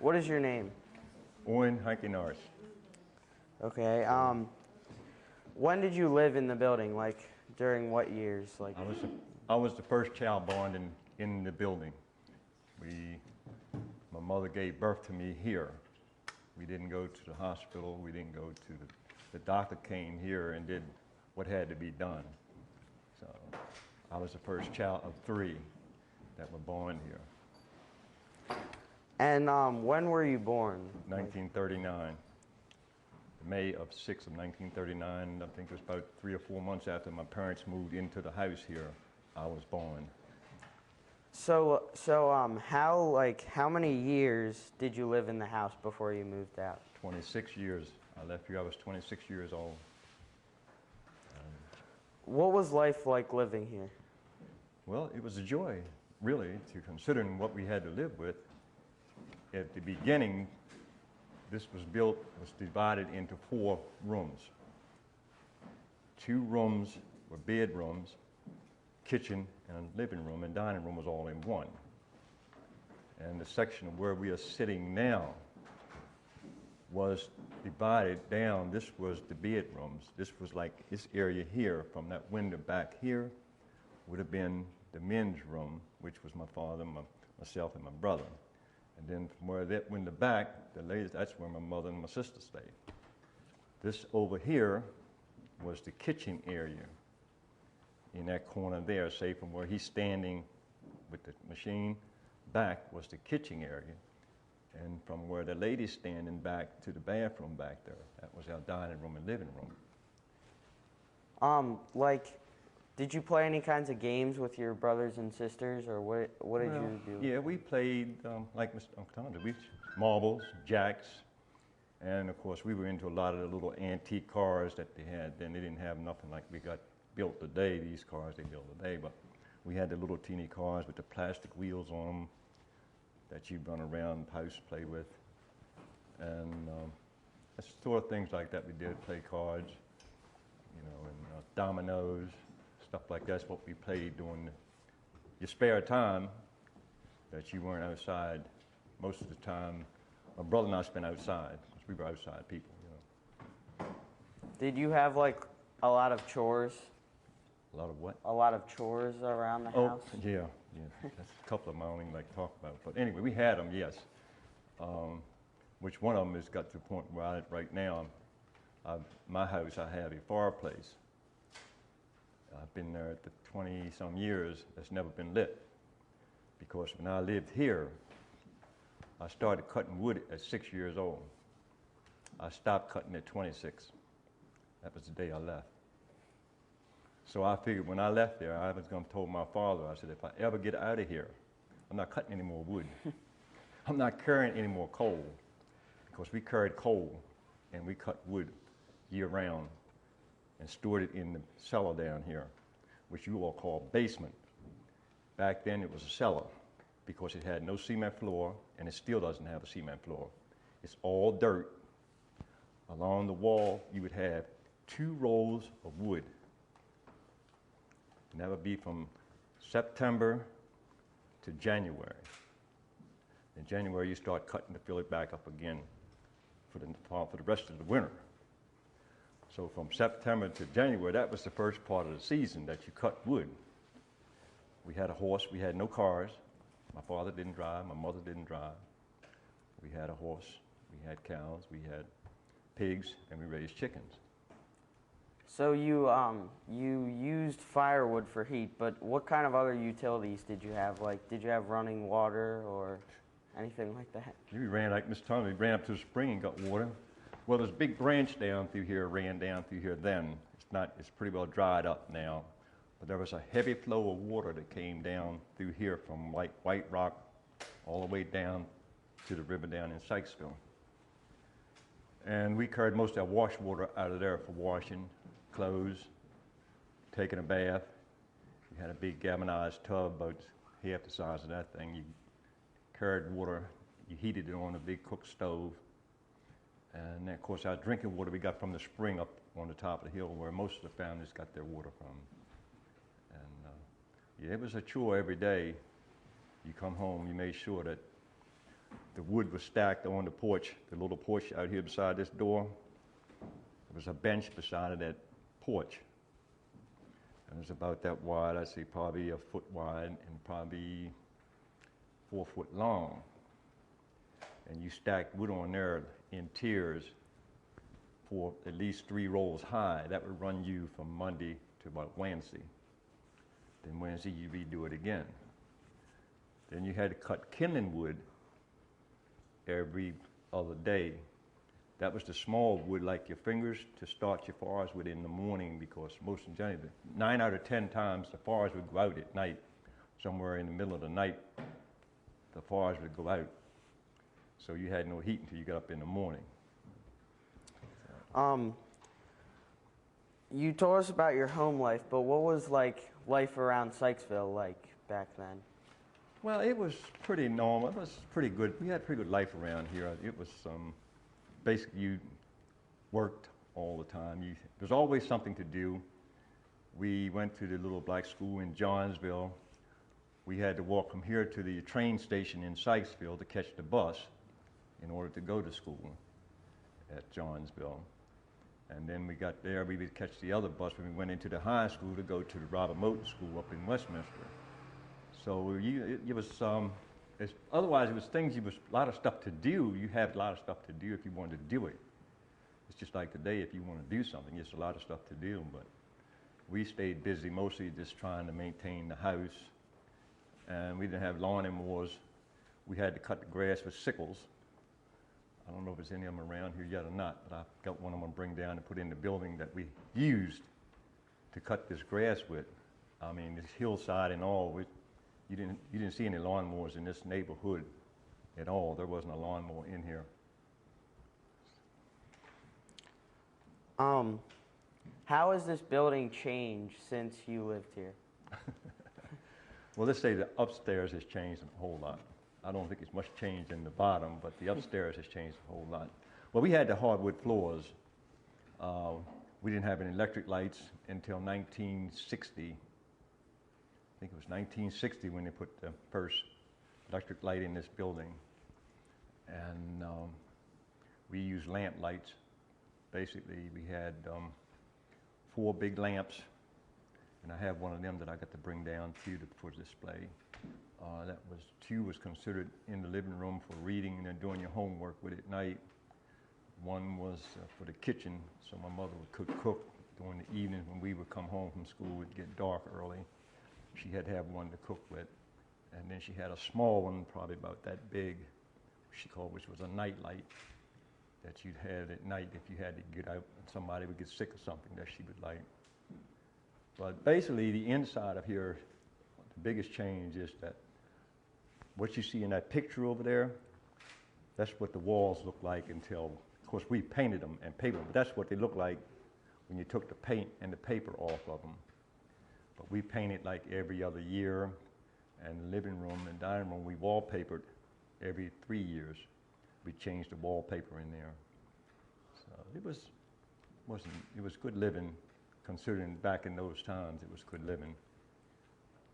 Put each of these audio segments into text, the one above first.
What is your name? Owen Hankie Norris. Okay. When did you live in the building? Like during what years? Like I was the first child born in the building. My mother gave birth to me here. We didn't go to the hospital. We didn't go to the doctor came here and did what had to be done. So I was the first child of 3 that were born here. And when were you born? 1939. May 6th of 1939. I think it was about 3 or 4 months after my parents moved into the house here, I was born. So how many years did you live in the house before you moved out? 26 years. I left here, I was 26 years old. What was life like living here? Well, it was a joy, really, considering what we had to live with. At the beginning, this was divided into 4 rooms. 2 rooms were bedrooms, kitchen, and living room, and dining room was all in one. And the section of where we are sitting now was divided down. This was the bedrooms. This was like this area here, from that window back here, would have been the men's room, which was my father, myself, and my brother. And then from where that window back, the ladies, that's where my mother and my sister stayed. This over here was the kitchen area in that corner there, say from where he's standing with the machine back was the kitchen area. And from where the ladies standing back to the bathroom back there, that was our dining room and living room. Did you play any kinds of games with your brothers and sisters, or what did you do? Yeah, we played, like Mr. Uncle marbles, jacks, and of course we were into a lot of the little antique cars that they had then. They didn't have nothing like we got built today, these cars they built today, but we had the little teeny cars with the plastic wheels on them that you'd run around the house, play with. And that's sort of things like that we did, play cards, you know, and dominoes, stuff like that's what we played during your spare time that you weren't outside. Most of the time, my brother and I spent outside, because we were outside people, you know. Did you have like a lot of chores? A lot of what? A lot of chores around the house? Oh, yeah. That's a couple of them I don't even like to talk about. But anyway, we had them, yes. Which one of them has got to the point where right now, my house, I have a fireplace. I've been there at the 20-some years, that's never been lit. Because when I lived here, I started cutting wood at 6 years old. I stopped cutting at 26. That was the day I left. So I figured when I left there, I was going to tell my father, I said, if I ever get out of here, I'm not cutting any more wood. I'm not carrying any more coal. Because we carried coal and we cut wood year round and stored it in the cellar down here, which you all call basement. Back then it was a cellar because it had no cement floor, and it still doesn't have a cement floor. It's all dirt. Along the wall you would have 2 rows of wood. And that would be from September to January. In January you start cutting to fill it back up again for the rest of the winter. So from September to January, that was the first part of the season that you cut wood. We had a horse, we had no cars. My father didn't drive, my mother didn't drive. We had a horse, we had cows, we had pigs, and we raised chickens. So you used firewood for heat, but what kind of other utilities did you have? Like, did you have running water or anything like that? We ran, like Mr. Tommy, we ran up to the spring and got water. Well, there's a big branch down through here, ran down through here then. It's pretty well dried up now. But there was a heavy flow of water that came down through here from like White Rock all the way down to the river down in Sykesville. And we carried most of our wash water out of there for washing clothes, taking a bath. We had a big galvanized tub, about half the size of that thing. You carried water, you heated it on a big cook stove. And then, of course, our drinking water we got from the spring up on the top of the hill where most of the families got their water from. And yeah, it was a chore every day. You come home, you made sure that the wood was stacked on the porch, the little porch out here beside this door. There was a bench beside of that porch. And it was about that wide, I'd say probably a foot wide and probably 4 foot long. And you stacked wood on there in tiers for at least 3 rows high. That would run you from Monday to about Wednesday. Then Wednesday you redo it again. Then you had to cut kindling wood every other day. That was the small wood, like your fingers, to start your fires with in the morning, because most of the time, 9 out of 10 times the fires would go out at night. Somewhere in the middle of the night, the fires would go out. So you had no heat until you got up in the morning. You told us about your home life, but what was like life around Sykesville like back then? Well, it was pretty normal. It was pretty good. We had pretty good life around here. It was basically you worked all the time. There's always something to do. We went to the little black school in Johnsville. We had to walk from here to the train station in Sykesville to catch the bus in order to go to school at Johnsville. And then we got there, we would catch the other bus when we went into the high school to go to the Robert Moton School up in Westminster. So it was, otherwise it was things, a lot of stuff to do. You have a lot of stuff to do if you wanted to do it. It's just like today, if you want to do something, it's a lot of stuff to do. But we stayed busy mostly just trying to maintain the house. And we didn't have lawn mowers. We had to cut the grass with sickles. I don't know if there's any of them around here yet or not, but I've got one I'm going to bring down and put in the building that we used to cut this grass with. I mean, this hillside and all, you didn't see any lawnmowers in this neighborhood at all. There wasn't a lawnmower in here. How has this building changed since you lived here? Well, let's say the upstairs has changed a whole lot. I don't think it's much changed in the bottom, but the upstairs has changed a whole lot. Well, we had the hardwood floors. We didn't have any electric lights until 1960. I think it was 1960 when they put the first electric light in this building. And we used lamp lights. Basically, we had 4 big lamps, and I have one of them that I got to bring down to you for display. That was 2 was considered in the living room for reading and then doing your homework with at night. 1 was for the kitchen, so my mother would cook during the evening when we would come home from school. It would get dark early. She had to have 1 to cook with. And then she had a small one, probably about that big, which was a night light that you'd have at night if you had to get out and somebody would get sick or something that she would light. But basically, the inside of here, the biggest change is that what you see in that picture over there, that's what the walls look like until, of course, we painted them and papered them, but that's what they look like when you took the paint and the paper off of them. But we painted like every other year, and the living room and dining room, we wallpapered every 3 years. We changed the wallpaper in there. So it was good living, considering back in those times it was good living.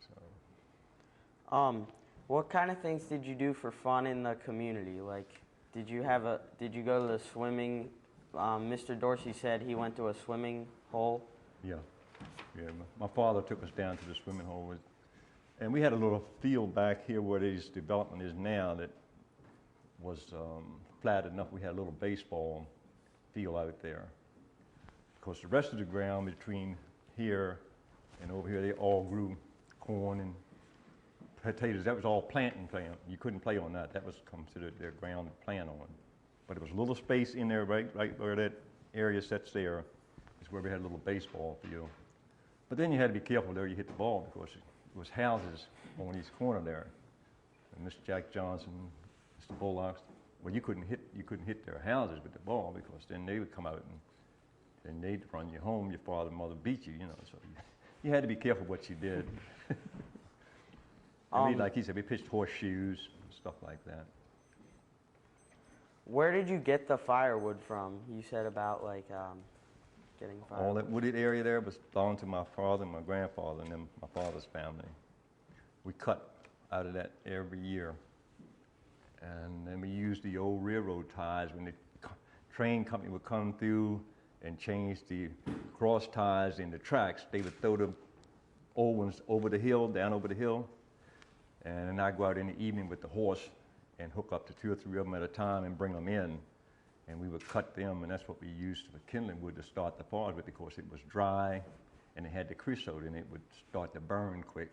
So. What kind of things did you do for fun in the community? Like, did you go to the swimming? Mr. Dorsey said he went to a swimming hole. Yeah. My father took us down to the swimming hole, and we had a little field back here where this development is now that was flat enough. We had a little baseball field out there. Of course, the rest of the ground between here and over here, they all grew corn and potatoes. That was all planting. You couldn't play on that. That was considered their ground to plant on. But there was a little space in there, right where that area sits there, is where we had a little baseball field. But then you had to be careful there you hit the ball, because it was houses on each corner there. And Mr. Jack Johnson, Mr. Bullocks, well, you couldn't hit their houses with the ball, because then they would come out and they'd run you home. Your father and mother beat you, so you had to be careful what you did. And like he said, we pitched horseshoes and stuff like that. Where did you get the firewood from? You said about like getting firewood. All that wooded area there was belonged to my father and my grandfather and then my father's family. We cut out of that every year. And then we used the old railroad ties when the train company would come through and change the cross ties in the tracks. They would throw the old ones over the hill, down over the hill. And then I'd go out in the evening with the horse and hook up to 2 or 3 of them at a time and bring them in. And we would cut them, and that's what we used for kindling wood to start the fires with, because it was dry and it had the creosote in it, would start to burn quick.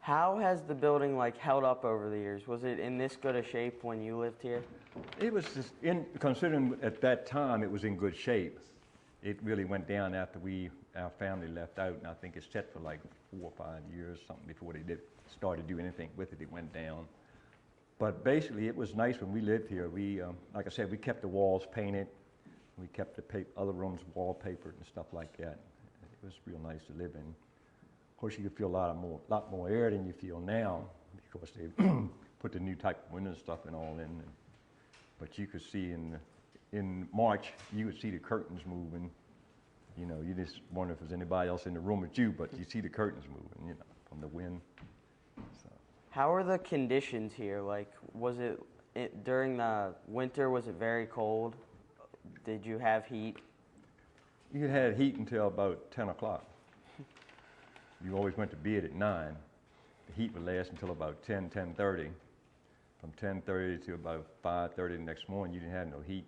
How has the building held up over the years? Was it in this good a shape when you lived here? It was just, considering at that time it was in good shape. It really went down after our family left out, and I think it set for 4 or 5 years, something, before they started doing anything with it. It went down. But basically, it was nice when we lived here. We, like I said, we kept the walls painted. We kept the other rooms wallpapered and stuff like that. It was real nice to live in. Of course, you could feel a lot more air than you feel now, because they put the new type of window stuff and all in. But you could see in March, you would see the curtains moving. You know, you just wonder if there's anybody else in the room with you, but you see the curtains moving, from the wind. So. How are the conditions here? Was it during the winter, was it very cold? Did you have heat? You had heat until about 10 o'clock. You always went to bed at 9. The heat would last until about 10, 10:30. From 10:30 to about 5:30 the next morning, you didn't have no heat.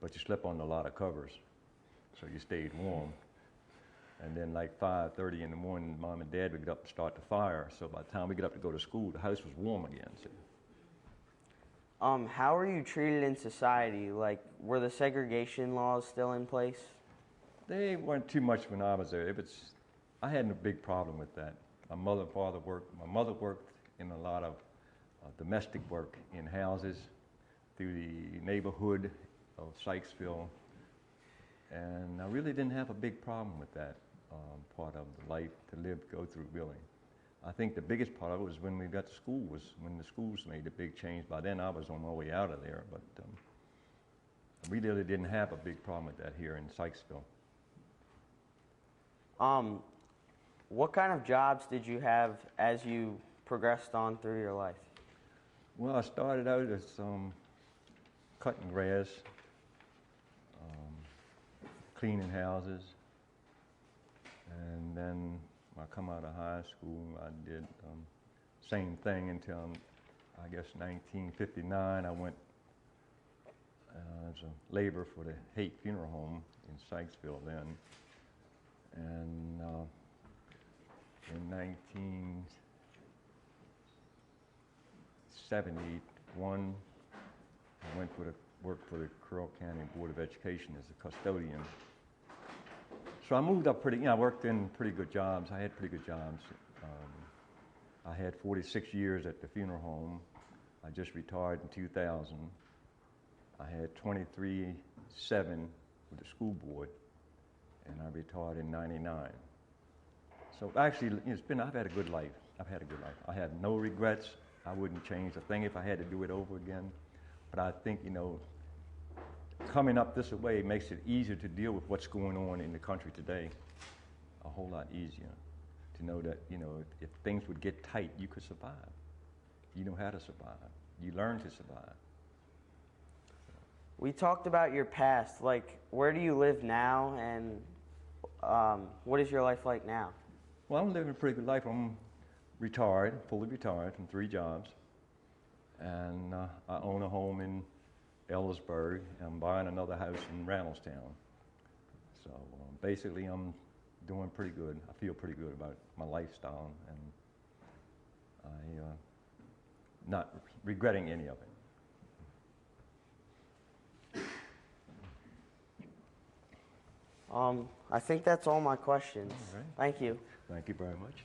But you slept on a lot of covers, so you stayed warm. And then 5:30 in the morning, Mom and Dad would get up and start the fire. So by the time we get up to go to school, the house was warm again. So. How are you treated in society? Were the segregation laws still in place? They weren't too much when I was there. I had no big problem with that. My mother and father worked. My mother worked in a lot of domestic work in houses through the neighborhood of Sykesville. And I really didn't have a big problem with that part of the life to go through, really. I think the biggest part of it was when we got to school, when the schools made a big change. By then I was on my way out of there, but we really didn't have a big problem with that here in Sykesville. What kind of jobs did you have as you progressed on through your life? Well, I started out as cutting grass, cleaning houses, and then when I come out of high school, I did same thing until, I guess, 1959. I went as a laborer for the Haight Funeral Home in Sykesville then. And in 1971, I went to work for the Carroll County Board of Education as a custodian. So I moved up I worked in pretty good jobs. I had pretty good jobs. I had 46 years at the funeral home. I just retired in 2000. I had 23.7 with the school board, and I retired in 99. So actually, I've had a good life. I've had a good life. I have no regrets. I wouldn't change a thing if I had to do it over again. But I think, coming up this way makes it easier to deal with what's going on in the country today. A whole lot easier to know that, if things would get tight, you could survive. You know how to survive. You learn to survive. We talked about your past. Where do you live now, and what is your life like now? Well, I'm living a pretty good life. I'm retired, fully retired from 3 jobs. And I own a home in Ellisburg. I'm buying another house in Randallstown. So basically, I'm doing pretty good. I feel pretty good about my lifestyle, and I'm not regretting any of it. I think that's all my questions. All right. Thank you. Thank you very much.